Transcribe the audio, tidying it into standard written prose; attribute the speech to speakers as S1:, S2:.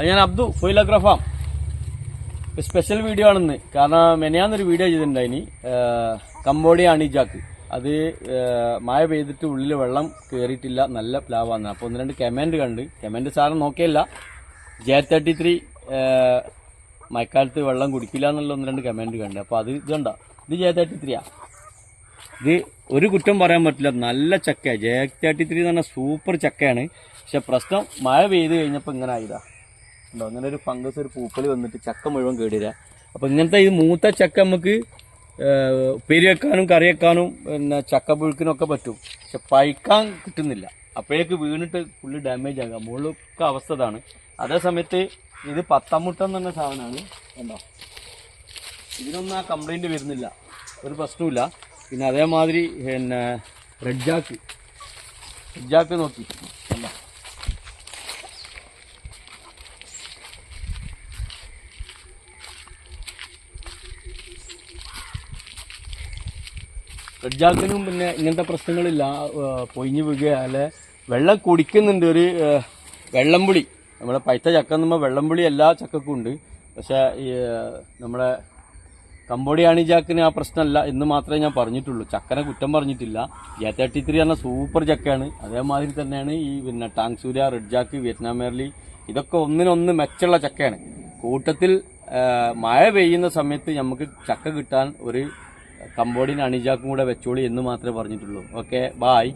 S1: അത് ഞാൻ Abdu ഫോയിലോഗ്രാഫാം. Special video ആണെന്ന്. കാരണം മെനയാന്നൊരു വീഡിയോ ചെയ്തിട്ടുണ്ടായിനി, കംബോഡിയ അണിജാക്ക്. അത് മഴ പെയ്തിട്ട് ഉള്ളിൽ വെള്ളം കയറിയിട്ടില്ല, നല്ല പ്ലാവാന്ന്. അപ്പോൾ 1-2 കമൻറ്റ് കണ്ട്. കമൻറ്റ് സാറ് നോക്കിയില്ല. J33 മഴക്കാലത്ത് വെള്ളം കുടിക്കില്ല എന്നുള്ള 1-2 കമൻറ്റ് കണ്ട്. അപ്പോൾ അത് ഇതുണ്ട, ഇത് J33 ഇത് ഒരു കുറ്റം പറയാൻ പറ്റില്ല, നല്ല ചക്കയാണ്. J33 എന്ന് പറഞ്ഞാൽ സൂപ്പർ ചക്കയാണ്. പക്ഷെ പ്രശ്നം മഴ പെയ്ത് കഴിഞ്ഞപ്പോൾ ഇങ്ങനെ ആയതാ ഉണ്ടോ, അങ്ങനെ ഒരു ഫംഗസ്, ഒരു പൂപ്പൽ വന്നിട്ട് ചക്ക മുഴുവൻ കേടില്ല. അപ്പോൾ ഇങ്ങനത്തെ ഇത് മൂത്ത ചക്ക നമുക്ക് ഉപ്പേരി വെക്കാനും കറി വെക്കാനും പിന്നെ ചക്ക പുഴുക്കിനൊക്കെ പറ്റും. പക്ഷെ പഴുക്കാൻ കിട്ടുന്നില്ല, അപ്പോഴേക്ക് വീണിട്ട് ഫുള്ള് ഡാമേജ് ആകാം. മുകളിലൊക്കെ അവസ്ഥ ഇതാണ്. അതേ സമയത്ത് ഇത് പത്താമുട്ടം എന്ന് പറഞ്ഞ സാധനമാണ് കണ്ടോ, ഇതിനൊന്നും ആ കംപ്ലൈൻറ്റ് വരുന്നില്ല, ഒരു പ്രശ്നമില്ല. പിന്നെ അതേമാതിരി പിന്നെ റെഡ് ജാക്ക് നോക്കി കണ്ടോ, റെഡ് ജാക്കിനും പിന്നെ ഇങ്ങനത്തെ പ്രശ്നങ്ങളില്ല. പൊയിഞ്ഞ് വീഴുക അല്ലെ, വെള്ളം കുടിക്കുന്നുണ്ട്. ഒരു വെള്ളംപുളി, നമ്മുടെ പൈത്ത ചക്ക എന്നുമ്പോൾ വെള്ളംപുളി എല്ലാ ചക്കക്കും ഉണ്ട്. പക്ഷേ നമ്മുടെ കംബോഡിയ അണിജാക്കിന് ആ പ്രശ്നമല്ല എന്ന് മാത്രമേ ഞാൻ പറഞ്ഞിട്ടുള്ളൂ. ചക്കനെ കുറ്റം പറഞ്ഞിട്ടില്ല. J33 പറഞ്ഞ സൂപ്പർ ചക്കയാണ്. അതേമാതിരി തന്നെയാണ് ഈ പിന്നെ ടാങ്സൂര്യ, റെഡ് ജാക്ക്, വിയറ്റ്നാം മേർലി, ഇതൊക്കെ ഒന്നിനൊന്ന് മെച്ചമുള്ള ചക്കയാണ്. കൂട്ടത്തിൽ മഴ പെയ്യുന്ന സമയത്ത് നമുക്ക് ചക്ക കിട്ടാൻ ഒരു കംബോഡിയൻ അണിജാക്കും കൂടെ വെച്ചോളി എന്ന് മാത്രമേ പറഞ്ഞിട്ടുള്ളൂ. Okay, bye.